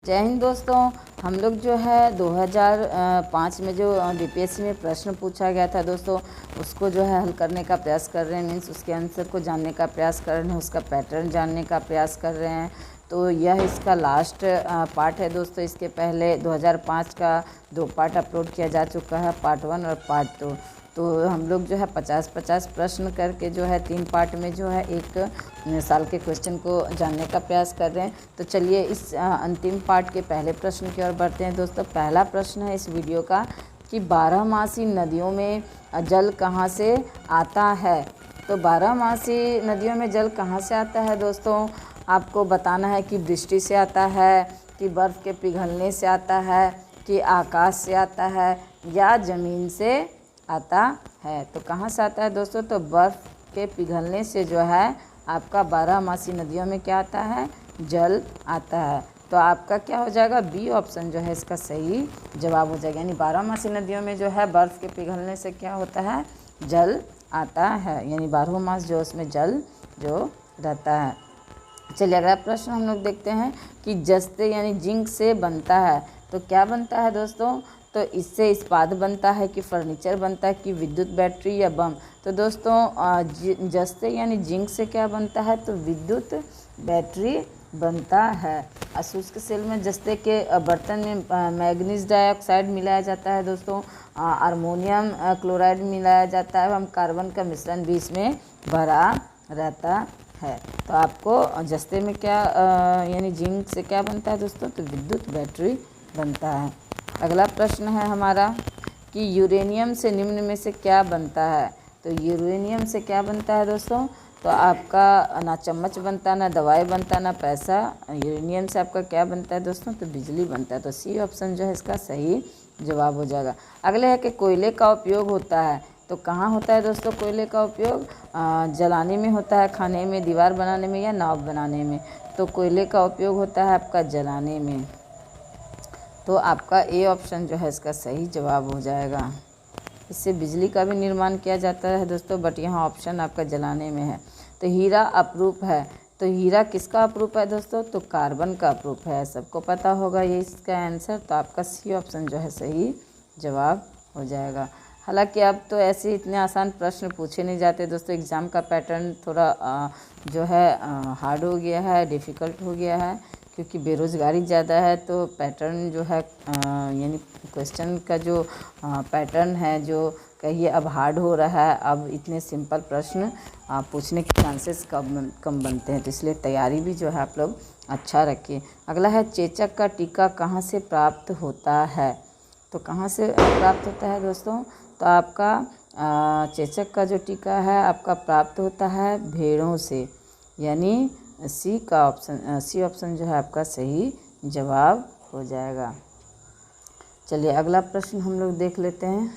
जय हिंद दोस्तों। हम लोग जो है 2005 में जो बीपीएससी में प्रश्न पूछा गया था दोस्तों, उसको जो है हल करने का प्रयास कर रहे हैं। मीन्स उसके आंसर को जानने का प्रयास कर रहे हैं, उसका पैटर्न जानने का प्रयास कर रहे हैं। तो यह इसका लास्ट पार्ट है दोस्तों। इसके पहले 2005 का 2 पार्ट अपलोड किया जा चुका है, पार्ट 1 और पार्ट 2। तो हम लोग जो है 50-50 प्रश्न करके जो है 3 पार्ट में जो है 1 साल के क्वेश्चन को जानने का प्रयास कर रहे हैं। तो चलिए इस अंतिम पार्ट के पहले प्रश्न की ओर बढ़ते हैं दोस्तों। पहला प्रश्न है इस वीडियो का कि 12मासी नदियों में जल कहाँ से आता है। तो 12मासी नदियों में जल कहाँ से आता है दोस्तों, आपको बताना है कि वृष्टि से आता है, कि बर्फ़ के पिघलने से आता है, कि आकाश से आता है, या ज़मीन से आता है। तो कहाँ से आता है दोस्तों, तो बर्फ़ के पिघलने से जो है आपका 12मासी नदियों में क्या आता है, जल आता है। तो आपका क्या हो जाएगा, बी ऑप्शन जो है इसका सही जवाब हो जाएगा। यानी 12मासी नदियों में जो है बर्फ़ के पिघलने से क्या होता है, जल आता है। यानी 12 मास जो उसमें जल जो रहता है। चलिए अगला प्रश्न हम लोग देखते हैं कि जस्ते यानी जिंक से बनता है। तो क्या बनता है दोस्तों, तो इससे इस्पात बनता है, कि फर्नीचर बनता है, कि विद्युत बैटरी या बम। तो दोस्तों जस्ते यानी जिंक से क्या बनता है, तो विद्युत बैटरी बनता है। शुष्क सेल में जस्ते के बर्तन में मैग्नीज डाइऑक्साइड मिलाया जाता है दोस्तों, अमोनियम क्लोराइड मिलाया जाता है एवं कार्बन का मिश्रण भी इसमें भरा रहता है। तो आपको जस्ते में क्या यानी जिंक से क्या बनता है दोस्तों, तो विद्युत बैटरी बनता है। अगला प्रश्न है हमारा कि यूरेनियम से निम्न में से क्या बनता है। तो यूरेनियम से क्या बनता है दोस्तों, तो आपका ना चम्मच बनता, ना दवाई बनता, ना पैसा। यूरेनियम से आपका क्या बनता है दोस्तों, तो बिजली बनता है। तो सी ऑप्शन जो है इसका सही जवाब हो जाएगा। अगले है कि कोयले का उपयोग होता है। तो कहाँ होता है दोस्तों कोयले का उपयोग, जलाने में होता है, खाने में, दीवार बनाने में, या नाव बनाने में। तो कोयले का उपयोग होता है आपका जलाने में। तो आपका ए ऑप्शन जो है इसका सही जवाब हो जाएगा। इससे बिजली का भी निर्माण किया जाता है दोस्तों, बट यहाँ ऑप्शन आपका जलाने में है। तो हीरा अपरूप है। तो हीरा किसका अपरूप है दोस्तों, तो कार्बन का अपरूप है। सबको पता होगा ये इसका आंसर। तो आपका सी ऑप्शन जो है सही जवाब हो जाएगा। हालांकि अब तो ऐसे इतने आसान प्रश्न पूछे नहीं जाते दोस्तों। एग्ज़ाम का पैटर्न थोड़ा जो है हार्ड हो गया है, डिफ़िकल्ट हो गया है, क्योंकि बेरोज़गारी ज़्यादा है। तो पैटर्न जो है यानी क्वेश्चन का जो पैटर्न है जो कहिए अब हार्ड हो रहा है। अब इतने सिंपल प्रश्न पूछने के चांसेस कम बनते हैं। तो इसलिए तैयारी भी जो है आप लोग अच्छा रखिए। अगला है चेचक का टीका कहाँ से प्राप्त होता है। तो कहाँ से प्राप्त होता है दोस्तों, तो आपका चेचक का जो टीका है आपका प्राप्त होता है भेड़ों से। यानी सी ऑप्शन जो है आपका सही जवाब हो जाएगा। चलिए अगला प्रश्न हम लोग देख लेते हैं।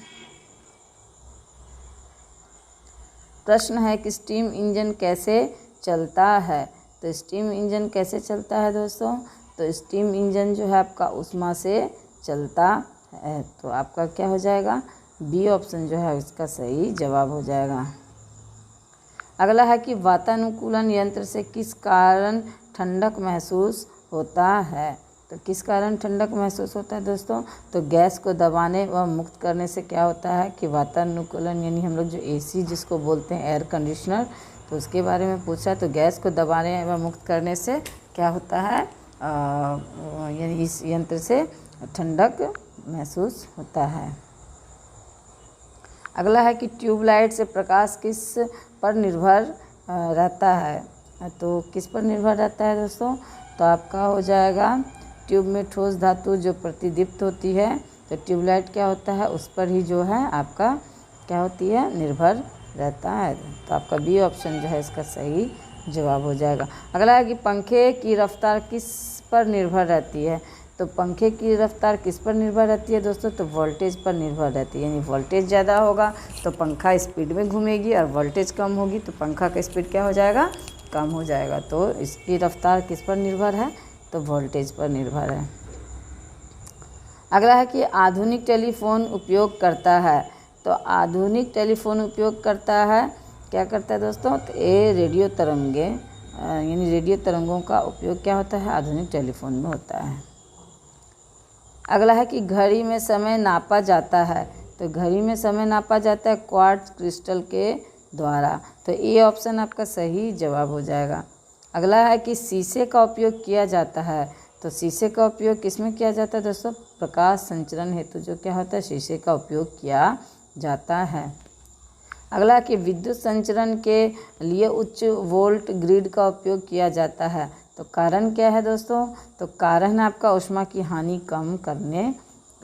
प्रश्न है कि स्टीम इंजन कैसे चलता है। तो स्टीम इंजन कैसे चलता है दोस्तों, तो स्टीम इंजन जो है आपका ऊष्मा से चलता है। तो आपका क्या हो जाएगा, बी ऑप्शन जो है इसका सही जवाब हो जाएगा। अगला है कि वातानुकूलन यंत्र से किस कारण ठंडक महसूस होता है। तो किस कारण ठंडक महसूस होता है दोस्तों, तो गैस को दबाने व मुक्त करने से क्या होता है कि वातानुकूलन यानी हम लोग जो एसी जिसको बोलते हैं एयर कंडीशनर, तो उसके बारे में पूछा। तो गैस को दबाने व मुक्त करने से क्या होता है, यानी इस यंत्र से ठंडक महसूस होता है। अगला है कि ट्यूबलाइट से प्रकाश किस पर निर्भर रहता है। तो किस पर निर्भर रहता है दोस्तों, तो आपका हो जाएगा ट्यूब में ठोस धातु जो प्रतिदीप्त होती है। तो ट्यूबलाइट क्या होता है, उस पर ही जो है आपका क्या होती है, निर्भर रहता है। तो आपका बी ऑप्शन जो है इसका सही जवाब हो जाएगा। अगला है कि पंखे की रफ्तार किस पर निर्भर रहती है। तो पंखे की रफ्तार किस पर निर्भर रहती है दोस्तों, तो वोल्टेज पर निर्भर रहती है। यानी वोल्टेज ज़्यादा होगा तो पंखा स्पीड में घूमेगी, और वोल्टेज कम होगी तो पंखा का स्पीड क्या हो जाएगा, कम हो जाएगा। तो इसकी रफ्तार किस पर निर्भर है, तो वोल्टेज पर निर्भर है। अगला है कि आधुनिक टेलीफोन उपयोग करता है। तो आधुनिक टेलीफोन उपयोग करता है, क्या करता है दोस्तों, तो ये रेडियो तरंगे यानी रेडियो तरंगों का उपयोग क्या होता है, आधुनिक टेलीफोन में होता है। अगला है कि घड़ी में समय नापा जाता है, तो घड़ी में समय नापा जाता है क्वार्ट्ज क्रिस्टल के द्वारा, तो ये ऑप्शन आपका सही जवाब हो जाएगा। अगला है कि शीशे का उपयोग किया जाता है, तो शीशे का उपयोग किसमें किया जाता है दोस्तों? प्रकाश संचरण हेतु जो क्या होता है, शीशे का उपयोग किया जाता है। अगला है कि विद्युत संचरण के लिए उच्च वोल्ट ग्रिड का उपयोग किया जाता है, तो कारण क्या है दोस्तों? तो कारण आपका ऊष्मा की हानि कम करने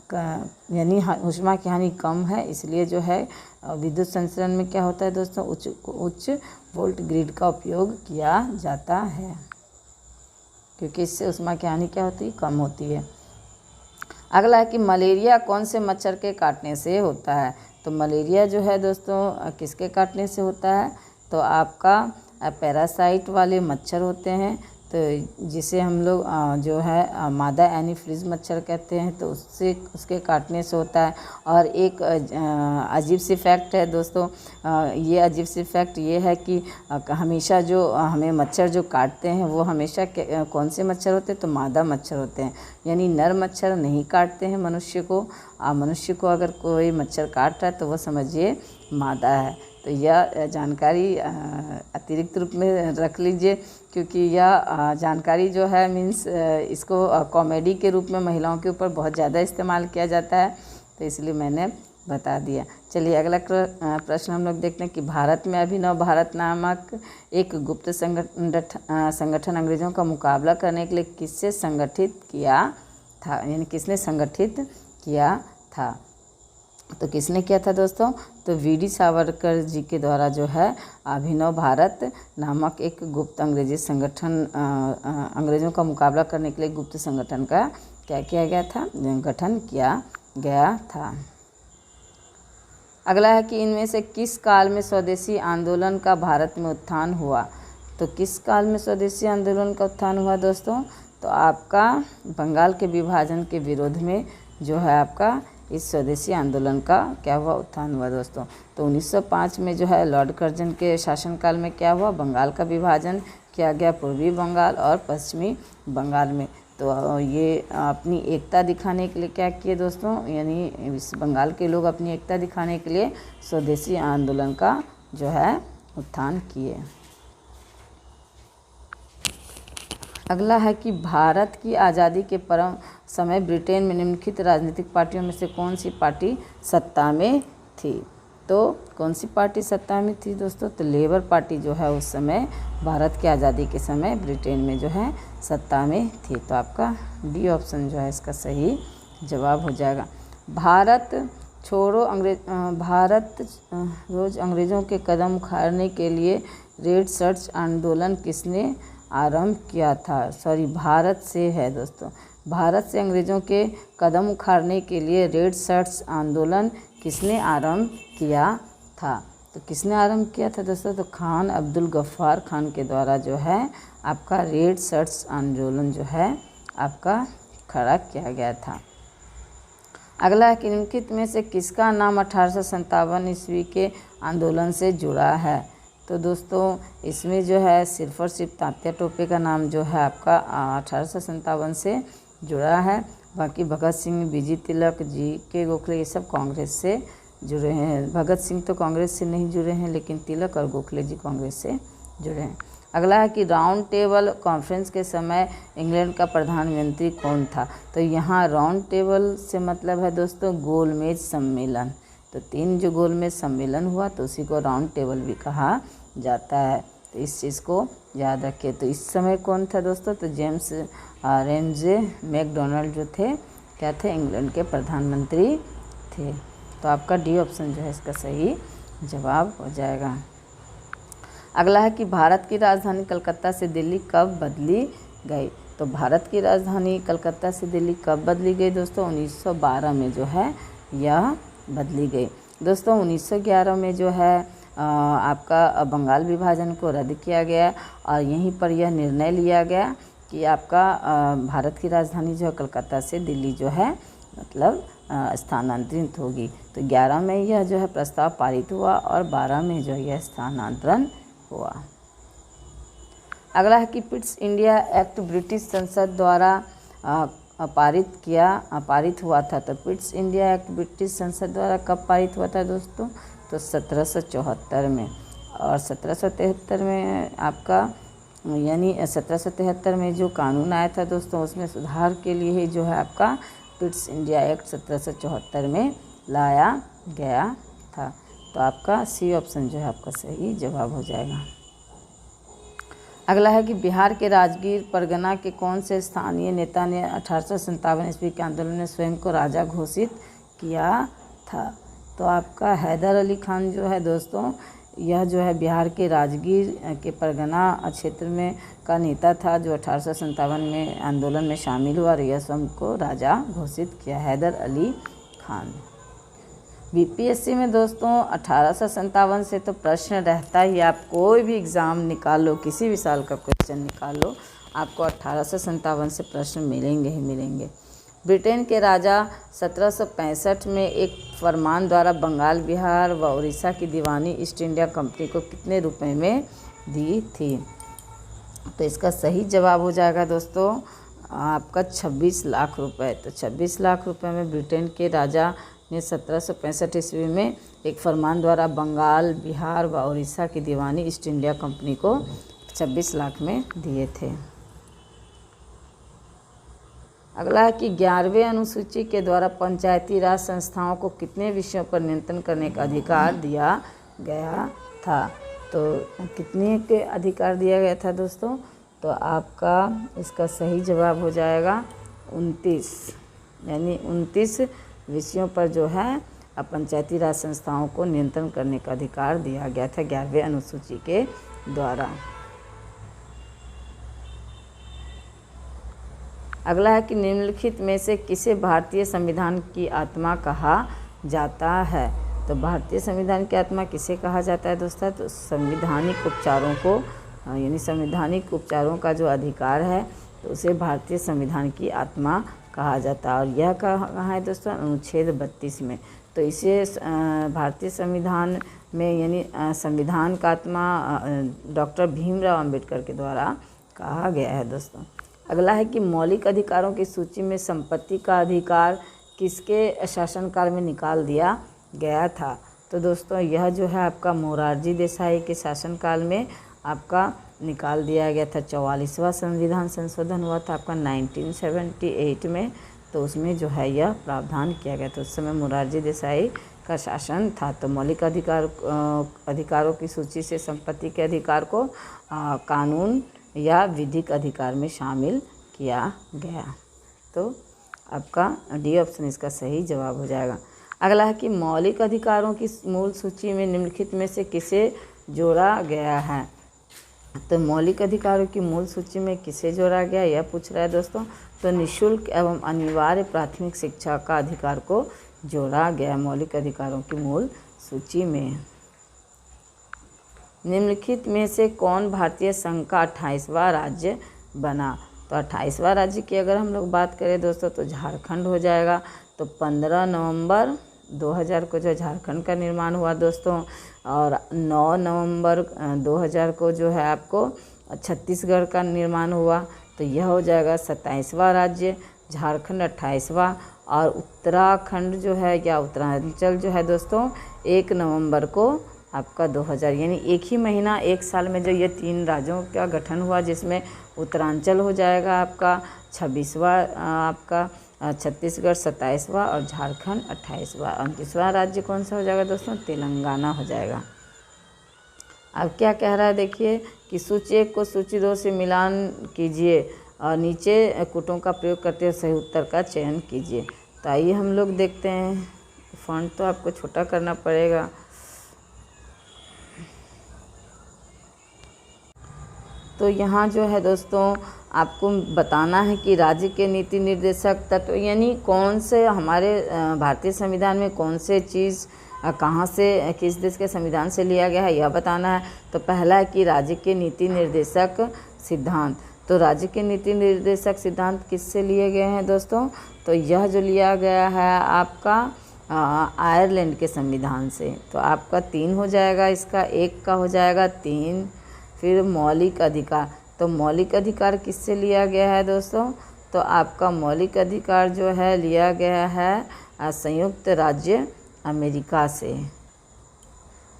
का, यानी ऊष्मा की हानि कम है, इसलिए जो है विद्युत संचरण में क्या होता है दोस्तों? उच्च वोल्ट ग्रिड का उपयोग किया जाता है, क्योंकि इससे ऊष्मा की हानि क्या होती है? कम होती है। अगला है कि मलेरिया कौन से मच्छर के काटने से होता है, तो मलेरिया जो है दोस्तों किसके काटने से होता है? तो आपका पैरासाइट वाले मच्छर होते हैं, तो जिसे हम लोग जो है मादा एनीफ्लीज मच्छर कहते हैं, तो उसके काटने से होता है। और एक अजीब सी फैक्ट है दोस्तों, ये अजीब सी फैक्ट ये है कि हमेशा जो हमें मच्छर जो काटते हैं वो हमेशा कौन से मच्छर होते हैं? तो मादा मच्छर होते हैं, यानी नर मच्छर नहीं काटते हैं मनुष्य को। मनुष्य को अगर कोई मच्छर काट रहा है तो वो समझिए मादा है। तो यह जानकारी अतिरिक्त रूप में रख लीजिए, क्योंकि यह जानकारी जो है मीन्स इसको कॉमेडी के रूप में महिलाओं के ऊपर बहुत ज़्यादा इस्तेमाल किया जाता है, तो इसलिए मैंने बता दिया। चलिए अगला प्रश्न हम लोग देखते हैं कि भारत में अभिनव भारत नामक एक गुप्त संगठन अंग्रेज़ों का मुकाबला करने के लिए किससे संगठित किया था, यानी किसने संगठित किया था? तो किसने किया था दोस्तों? तो वीडी सावरकर जी के द्वारा जो है अभिनव भारत नामक एक गुप्त अंग्रेजी संगठन अंग्रेज़ों का मुकाबला करने के लिए गुप्त संगठन का क्या किया गया था? गठन किया गया था। अगला है कि इनमें से किस काल में स्वदेशी आंदोलन का भारत में उत्थान हुआ? तो किस काल में स्वदेशी आंदोलन का उत्थान हुआ दोस्तों? तो आपका बंगाल के विभाजन के विरोध में जो है आपका इस स्वदेशी आंदोलन का क्या हुआ? उत्थान हुआ दोस्तों। तो 1905 में जो है लॉर्ड कर्जन के शासनकाल में क्या हुआ? बंगाल का विभाजन किया गया, पूर्वी बंगाल और पश्चिमी बंगाल में। तो ये अपनी एकता दिखाने के लिए क्या किए दोस्तों, यानी इस बंगाल के लोग अपनी एकता दिखाने के लिए स्वदेशी आंदोलन का जो है उत्थान किए। अगला है कि भारत की आज़ादी के परम समय ब्रिटेन में निम्नलिखित राजनीतिक पार्टियों में से कौन सी पार्टी सत्ता में थी? तो कौन सी पार्टी सत्ता में थी दोस्तों? तो लेबर पार्टी जो है उस समय भारत की आज़ादी के समय ब्रिटेन में जो है सत्ता में थी। तो आपका डी ऑप्शन जो है इसका सही जवाब हो जाएगा। भारत रोज अंग्रेज़ों के कदम उखाड़ने के लिए रेड शर्ट्स आंदोलन किसने आरंभ किया था? भारत से है दोस्तों। भारत से अंग्रेज़ों के कदम उखाड़ने के लिए रेड शर्ट्स आंदोलन किसने आरंभ किया था? तो किसने आरंभ किया था दोस्तों? तो खान अब्दुल गफ्फार खान के द्वारा जो है आपका रेड शर्ट्स आंदोलन जो है आपका खड़ा किया गया था। अगला है कि निम्नलिखित में से किसका नाम 1857 ईस्वी के आंदोलन से जुड़ा है? तो दोस्तों इसमें जो है सिर्फ और सिर्फ तात्या टोपे का नाम जो है आपका 1857 से जुड़ा है। बाकी भगत सिंह, बीजी तिलक, जी.के. गोखले ये सब कांग्रेस से जुड़े हैं। भगत सिंह तो कांग्रेस से नहीं जुड़े हैं, लेकिन तिलक और गोखले जी कांग्रेस से जुड़े हैं। अगला है कि राउंड टेबल कॉन्फ्रेंस के समय इंग्लैंड का प्रधानमंत्री कौन था? तो यहाँ राउंड टेबल से मतलब है दोस्तों गोलमेज सम्मेलन। तो 3 जो गोलमेज सम्मेलन हुआ तो उसी को राउंड टेबल भी कहा जाता है। तो इस चीज़ को याद रखिए। तो इस समय कौन था दोस्तों? तो जेम्स रेमजे मैकडोनाल्ड जो थे क्या थे? इंग्लैंड के प्रधानमंत्री थे। तो आपका डी ऑप्शन जो है इसका सही जवाब हो जाएगा। अगला है कि भारत की राजधानी कलकत्ता से दिल्ली कब बदली गई? तो भारत की राजधानी कलकत्ता से दिल्ली कब बदली गई दोस्तों? 1912 में जो है यह बदली गई। दोस्तों 1911 में जो है आपका बंगाल विभाजन को रद्द किया गया और यहीं पर यह निर्णय लिया गया कि आपका भारत की राजधानी जो है कलकत्ता से दिल्ली जो है मतलब स्थानांतरित होगी। तो 11 में यह जो है प्रस्ताव पारित हुआ और 12 में जो यह स्थानांतरण हुआ। अगला है कि पिट्स इंडिया एक्ट ब्रिटिश संसद द्वारा पारित हुआ था? तो पिट्स इंडिया एक्ट ब्रिटिश संसद द्वारा कब पारित हुआ था दोस्तों? तो 1774 में। और 1773 में आपका यानी 1773 में जो कानून आया था दोस्तों, उसमें सुधार के लिए ही जो है आपका पिट्स इंडिया एक्ट 1774 में लाया गया था। तो आपका सी ऑप्शन जो है आपका सही जवाब हो जाएगा। अगला है कि बिहार के राजगीर परगना के कौन से स्थानीय नेता ने 1857 ईस्वी के आंदोलन में स्वयं को राजा घोषित किया था? तो आपका हैदर अली खान जो है दोस्तों, यह जो है बिहार के राजगीर के परगना क्षेत्र में का नेता था, जो 1857 में आंदोलन में शामिल हुआ और यह स्वयं को राजा घोषित किया, हैदर अली खान। बीपीएससी में दोस्तों 1857 से तो प्रश्न रहता ही, आप कोई भी एग्ज़ाम निकाल लो, किसी भी साल का क्वेश्चन निकाल लो, आपको 1857 से प्रश्न मिलेंगे ही मिलेंगे। ब्रिटेन के राजा 1765 में एक फरमान द्वारा बंगाल, बिहार व उड़ीसा की दीवानी ईस्ट इंडिया कंपनी को कितने रुपए में दी थी? तो इसका सही जवाब हो जाएगा दोस्तों आपका 26 लाख रुपए। तो 26 लाख रुपए में ब्रिटेन के राजा ने 1765 ईस्वी में एक फरमान द्वारा बंगाल, बिहार व उड़ीसा की दीवानी ईस्ट इंडिया कंपनी को 26 लाख में दिए थे। अगला है कि 11वें अनुसूची के द्वारा पंचायती राज संस्थाओं को कितने विषयों पर नियंत्रण करने का अधिकार दिया गया था? तो कितने के अधिकार दिया गया था दोस्तों? तो आपका इसका सही जवाब हो जाएगा 29, यानी 29 विषयों पर जो है पंचायती राज संस्थाओं को नियंत्रण करने का अधिकार दिया गया था 11वें अनुसूची के द्वारा। अगला है कि निम्नलिखित में से किसे भारतीय संविधान की आत्मा कहा जाता है? तो भारतीय संविधान की आत्मा किसे कहा जाता है दोस्तों? तो संवैधानिक उपचारों को, यानी संवैधानिक उपचारों का जो अधिकार है तो उसे भारतीय संविधान की आत्मा कहा जाता है। और यह कहाँ है दोस्तों? अनुच्छेद 32 में। तो इसे भारतीय संविधान में यानी संविधान का आत्मा डॉक्टर भीमराव अंबेडकर के द्वारा कहा गया है दोस्तों। अगला है कि मौलिक अधिकारों की सूची में संपत्ति का अधिकार किसके शासनकाल में निकाल दिया गया था? तो दोस्तों यह जो है आपका मोरारजी देसाई के शासनकाल में आपका निकाल दिया गया था। 44वां संविधान संशोधन हुआ था आपका 1978 में, तो उसमें जो है यह प्रावधान किया गया था। उस समय मोरारजी देसाई का शासन था। तो मौलिक अधिकारों की सूची से संपत्ति के अधिकार को कानून या विधिक अधिकार में शामिल किया गया। तो आपका डी ऑप्शन इसका सही जवाब हो जाएगा। अगला है कि मौलिक अधिकारों की मूल सूची में निम्नलिखित में से किसे जोड़ा गया है? तो मौलिक अधिकारों की मूल सूची में किसे जोड़ा गया यह पूछ रहा है दोस्तों। तो निःशुल्क एवं अनिवार्य प्राथमिक शिक्षा का अधिकार को जोड़ा गया मौलिक अधिकारों की मूल सूची में। निम्नलिखित में से कौन भारतीय संघ का 28वां राज्य बना? तो 28वां राज्य की अगर हम लोग बात करें दोस्तों तो झारखंड हो जाएगा। तो 15 नवंबर 2000 को जो झारखंड का निर्माण हुआ दोस्तों, और 9 नवंबर 2000 को जो है आपको छत्तीसगढ़ का निर्माण हुआ। तो यह हो जाएगा 27वां राज्य, झारखंड 28वां, और उत्तराखंड जो है या उत्तरांचल जो है दोस्तों 1 नवंबर को आपका 2000, यानी एक ही महीना एक साल में जो ये 3 राज्यों का गठन हुआ, जिसमें उत्तरांचल हो जाएगा आपका 26वां, आपका छत्तीसगढ़ 27वां और झारखंड 28वां। 29वां राज्य कौन सा हो जाएगा दोस्तों? तेलंगाना हो जाएगा। अब क्या कह रहा है देखिए कि सूची 1 को सूची 2 से मिलान कीजिए और नीचे कुटों का प्रयोग करते हुए सही उत्तर का चयन कीजिए। तो आइए हम लोग देखते हैं। फॉन्ट तो आपको छोटा करना पड़ेगा। तो यहाँ जो है दोस्तों आपको बताना है कि राज्य के नीति निर्देशक तत्व यानी कौन से हमारे भारतीय संविधान में कौन से चीज़ कहाँ से किस देश के संविधान से लिया गया है यह बताना है। तो पहला है कि राज्य के नीति निर्देशक सिद्धांत। तो राज्य के नीति निर्देशक सिद्धांत किससे लिए गए हैं दोस्तों? तो यह जो लिया गया है आपका आयरलैंड के संविधान से। तो आपका 3 हो जाएगा, इसका 1 का हो जाएगा 3। फिर मौलिक अधिकार, तो मौलिक अधिकार किससे लिया गया है दोस्तों? तो आपका मौलिक अधिकार जो है लिया गया है संयुक्त राज्य अमेरिका से।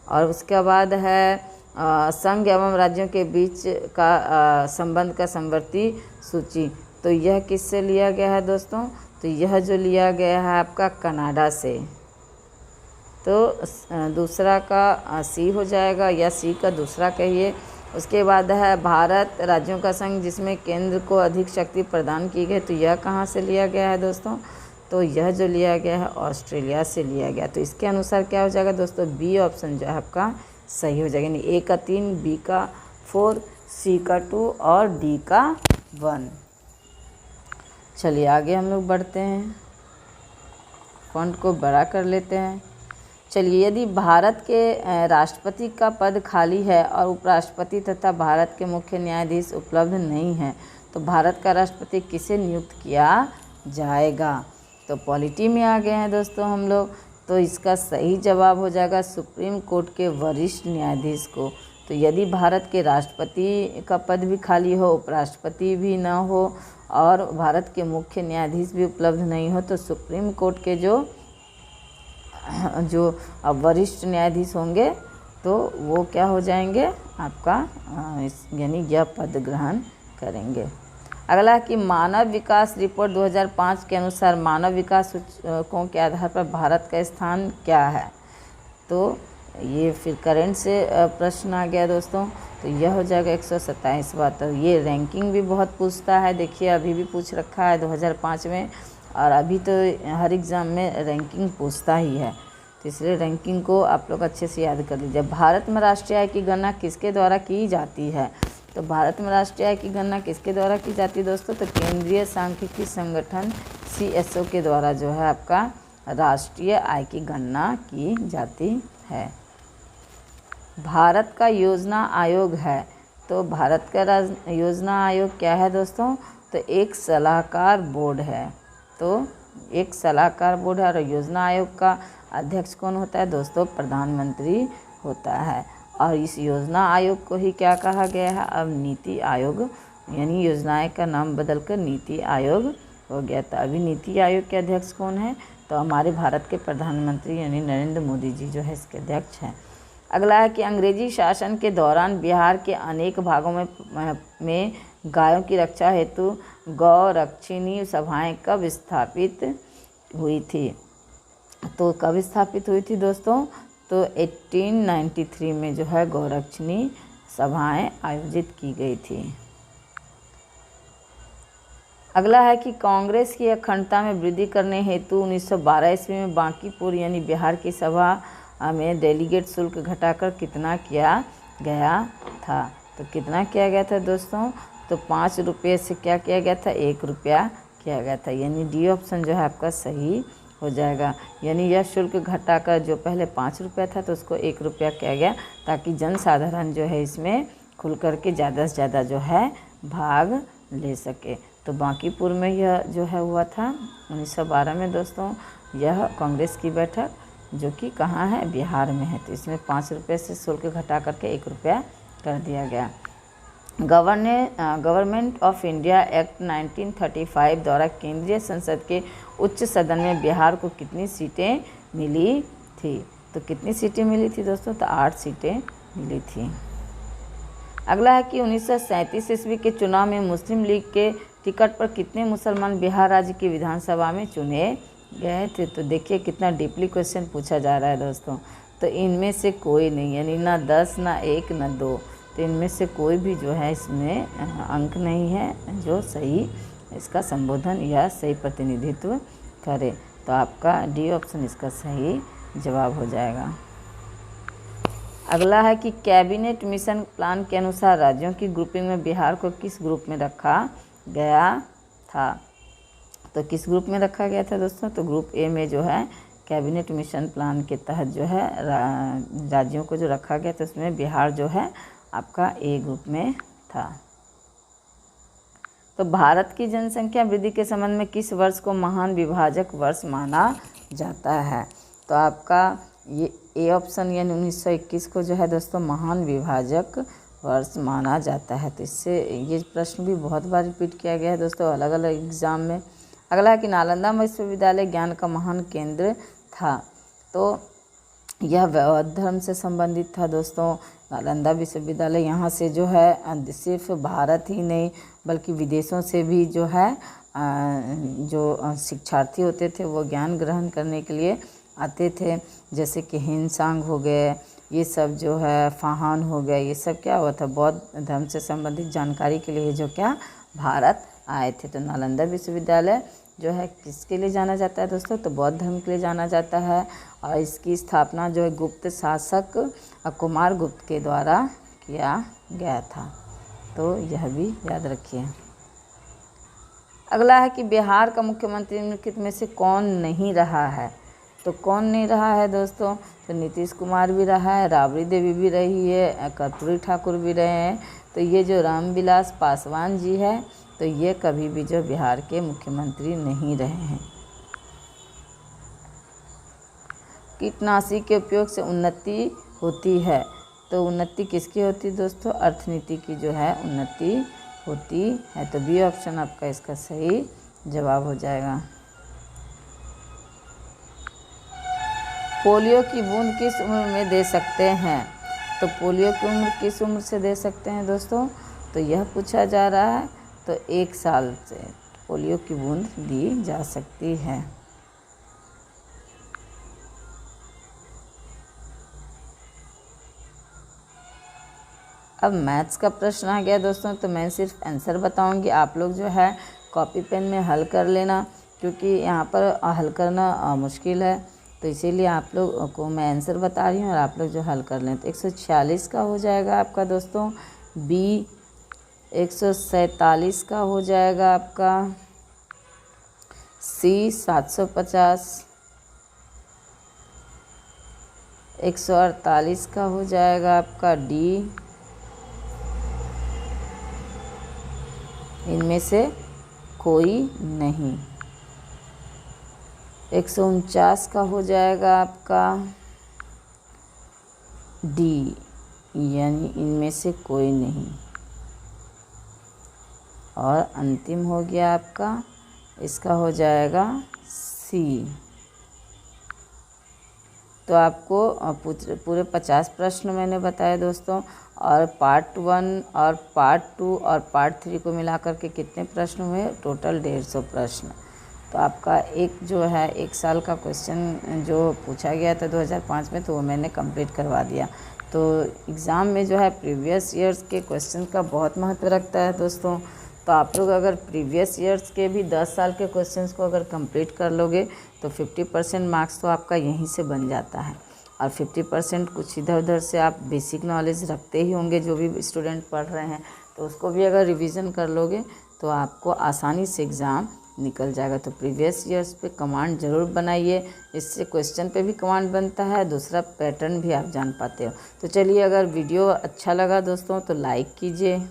और उसके बाद है संघ एवं राज्यों के बीच का संबंध का समवर्ती सूची। तो यह किससे लिया गया है दोस्तों? तो यह जो लिया गया है आपका कनाडा से। तो दूसरा का सी हो जाएगा, या सी का दूसरा कहिए। उसके बाद है भारत राज्यों का संघ जिसमें केंद्र को अधिक शक्ति प्रदान की गई। तो यह कहाँ से लिया गया है दोस्तों? तो यह जो लिया गया है ऑस्ट्रेलिया से लिया गया। तो इसके अनुसार क्या हो जाएगा दोस्तों? बी ऑप्शन जो है आपका सही हो जाएगा। यानी ए का 3, बी का 4, सी का 2 और डी का 1। चलिए आगे हम लोग बढ़ते हैं, फॉन्ट को बड़ा कर लेते हैं। चलिए, यदि भारत के राष्ट्रपति का पद खाली है और उपराष्ट्रपति तथा भारत के मुख्य न्यायाधीश उपलब्ध नहीं हैं, तो भारत का राष्ट्रपति किसे नियुक्त किया जाएगा? तो पॉलिटी में आ गए हैं दोस्तों हम लोग। तो इसका सही जवाब हो जाएगा सुप्रीम कोर्ट के वरिष्ठ न्यायाधीश को। तो यदि भारत के राष्ट्रपति का पद भी खाली हो, उपराष्ट्रपति भी ना हो और भारत के मुख्य न्यायाधीश भी उपलब्ध नहीं हो, तो सुप्रीम कोर्ट के जो वरिष्ठ न्यायाधीश होंगे तो वो क्या हो जाएंगे आपका, यानी यह पद ग्रहण करेंगे। अगला कि मानव विकास रिपोर्ट 2005 के अनुसार मानव विकास सूचकों के आधार पर भारत का स्थान क्या है? तो ये फिर करंट से प्रश्न आ गया दोस्तों। तो यह हो जाएगा 127वां। तो ये रैंकिंग भी बहुत पूछता है, देखिए अभी भी पूछ रखा है 2005 में, और अभी तो हर एग्ज़ाम में रैंकिंग पूछता ही है। तो इसलिए रैंकिंग को आप लोग अच्छे से याद कर लीजिए। भारत में राष्ट्रीय आय की गणना किसके द्वारा की जाती है? तो भारत में राष्ट्रीय आय की गणना किसके द्वारा की जाती है दोस्तों? तो केंद्रीय सांख्यिकी संगठन CSO के द्वारा जो है आपका राष्ट्रीय आय की गणना की जाती है। भारत का योजना आयोग है। तो भारत का योजना आयोग क्या है दोस्तों? तो एक सलाहकार बोर्ड है। तो एक सलाहकार बोर्ड है और योजना आयोग का अध्यक्ष कौन होता है दोस्तों? प्रधानमंत्री होता है। और इस योजना आयोग को ही क्या कहा गया है अब? नीति आयोग, यानी योजनाएं का नाम बदलकर नीति आयोग हो गया था। अभी नीति आयोग के अध्यक्ष कौन है? तो हमारे भारत के प्रधानमंत्री यानी नरेंद्र मोदी जी जो है इसके अध्यक्ष हैं। अगला है कि अंग्रेजी शासन के दौरान बिहार के अनेक भागों में गायों की रक्षा हेतु गौरक्षिणी सभाएं कब स्थापित हुई थी? तो कब स्थापित हुई थी दोस्तों? तो 1893 में जो है गौरक्षिणी सभाएं आयोजित की गई थी। अगला है कि कांग्रेस की अखंडता में वृद्धि करने हेतु 1912 ईस्वी में बांकीपुर यानी बिहार की सभा में डेलीगेट शुल्क घटाकर कितना किया गया था? तो कितना किया गया था दोस्तों? तो 5 रुपये से क्या किया गया था? 1 रुपया किया गया था। यानी डी ऑप्शन जो है आपका सही हो जाएगा। यानी यह शुल्क घटाकर जो पहले 5 रुपया था तो उसको 1 रुपया किया गया, ताकि जनसाधारण जो है इसमें खुल कर के ज़्यादा से ज़्यादा जो है भाग ले सके। तो बांकीपुर में यह जो है हुआ था 1912 में दोस्तों, यह कांग्रेस की बैठक जो कि कहाँ है? बिहार में है। तो इसमें 5 रुपये से शुल्क घटा करके 1 रुपया कर दिया गया। गवर्नमेंट ऑफ इंडिया एक्ट 1935 द्वारा केंद्रीय संसद के उच्च सदन में बिहार को कितनी सीटें मिली थी? तो कितनी सीटें मिली थी दोस्तों? तो 8 सीटें मिली थी। अगला है कि 1937 ईस्वी के चुनाव में मुस्लिम लीग के टिकट पर कितने मुसलमान बिहार राज्य की विधानसभा में चुने गए थे? तो देखिए कितना डीपली क्वेश्चन पूछा जा रहा है दोस्तों। तो इनमें से कोई नहीं, यानी ना 10 ना 1 ना 2, तो इनमें से कोई भी जो है इसमें अंक नहीं है जो सही इसका संबोधन या सही प्रतिनिधित्व करे। तो आपका डी ऑप्शन इसका सही जवाब हो जाएगा। अगला है कि कैबिनेट मिशन प्लान के अनुसार राज्यों की ग्रुपिंग में बिहार को किस ग्रुप में रखा गया था? तो किस ग्रुप में रखा गया था दोस्तों? तो ग्रुप ए में जो है कैबिनेट मिशन प्लान के तहत जो है राज्यों को जो रखा गया था उसमें बिहार जो है आपका ए ग्रुप में था। तो भारत की जनसंख्या वृद्धि के संबंध में किस वर्ष को महान विभाजक वर्ष माना जाता है? तो आपका ये ए ऑप्शन यानी 1921 को जो है दोस्तों महान विभाजक वर्ष माना जाता है। तो इससे ये प्रश्न भी बहुत बार रिपीट किया गया है दोस्तों अलग अलग एग्ज़ाम में। अगला है कि नालंदा विश्वविद्यालय ज्ञान का महान केंद्र था। तो यह बौद्ध धर्म से संबंधित था दोस्तों। नालंदा विश्वविद्यालय यहाँ से जो है सिर्फ भारत ही नहीं बल्कि विदेशों से भी जो है जो शिक्षार्थी होते थे वो ज्ञान ग्रहण करने के लिए आते थे। जैसे कि हिनसांग हो गए, ये सब जो है फाहान हो गया, ये सब क्या हुआ था, बौद्ध धर्म से संबंधित जानकारी के लिए जो क्या भारत आए थे। तो नालंदा विश्वविद्यालय जो है किसके लिए जाना जाता है दोस्तों, तो बौद्ध धर्म के लिए जाना जाता है। और इसकी स्थापना जो है गुप्त शासक कुमार गुप्त के द्वारा किया गया था। तो यह भी याद रखिए। अगला है कि बिहार का मुख्यमंत्री निम्नलिखित में से कौन नहीं रहा है। तो कौन नहीं रहा है दोस्तों, तो नीतीश कुमार भी रहा है, राबड़ी देवी भी रही है, कर्पूरी ठाकुर भी रहे हैं। तो ये जो रामविलास पासवान जी है तो ये कभी भी जो बिहार के मुख्यमंत्री नहीं रहे हैं। कीटनाशी के उपयोग से उन्नति होती है। तो उन्नति किसकी होती है दोस्तों, अर्थनीति की जो है उन्नति होती है। तो बी ऑप्शन आपका इसका सही जवाब हो जाएगा। पोलियो की बूंद किस उम्र में दे सकते हैं। तो पोलियो की उम्र किस उम्र से दे सकते हैं दोस्तों, तो यह पूछा जा रहा है। तो 1 साल से पोलियो की बूंद दी जा सकती है। अब मैथ्स का प्रश्न आ गया दोस्तों। तो मैं सिर्फ आंसर बताऊंगी, आप लोग जो है कॉपी पेन में हल कर लेना, क्योंकि यहाँ पर हल करना मुश्किल है। तो इसीलिए आप लोग को मैं आंसर बता रही हूँ और आप लोग जो हल कर लें। तो 146 का हो जाएगा आपका दोस्तों बी, 147 का हो जाएगा आपका सी, 750, 148 का हो जाएगा आपका डी, इनमें से कोई नहीं। 149 का हो जाएगा आपका डी, यानी इनमें से कोई नहीं। और अंतिम हो गया आपका, इसका हो जाएगा सी। तो आपको पूरे 50 प्रश्न मैंने बताए दोस्तों। और पार्ट 1 और पार्ट 2 और पार्ट 3 को मिलाकर के कितने प्रश्न हुए, टोटल 150 प्रश्न। तो आपका एक जो है 1 साल का क्वेश्चन जो पूछा गया था 2005 में, तो वो मैंने कंप्लीट करवा दिया। तो एग्ज़ाम में जो है प्रीवियस ईयर्स के क्वेश्चन का बहुत महत्व रखता है दोस्तों। तो आप लोग अगर प्रीवियस ईयर्स के भी 10 साल के क्वेश्चंस को अगर कंप्लीट कर लोगे तो 50% मार्क्स तो आपका यहीं से बन जाता है। और 50% कुछ इधर उधर से आप बेसिक नॉलेज रखते ही होंगे, जो भी स्टूडेंट पढ़ रहे हैं, तो उसको भी अगर रिवीजन कर लोगे तो आपको आसानी से एग्ज़ाम निकल जाएगा। तो प्रीवियस ईयर्स पे कमांड ज़रूर बनाइए, इससे क्वेश्चन पे भी कमांड बनता है, दूसरा पैटर्न भी आप जान पाते हो। तो चलिए, अगर वीडियो अच्छा लगा दोस्तों तो लाइक कीजिए,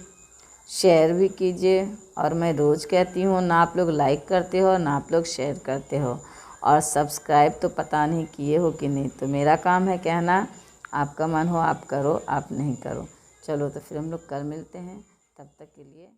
शेयर भी कीजिए। और मैं रोज़ कहती हूँ, ना आप लोग लाइक करते हो ना आप लोग शेयर करते हो, और सब्सक्राइब तो पता नहीं किए हो कि नहीं। तो मेरा काम है कहना, आपका मन हो आप करो, आप नहीं करो। चलो तो फिर हम लोग कल मिलते हैं, तब तक के लिए।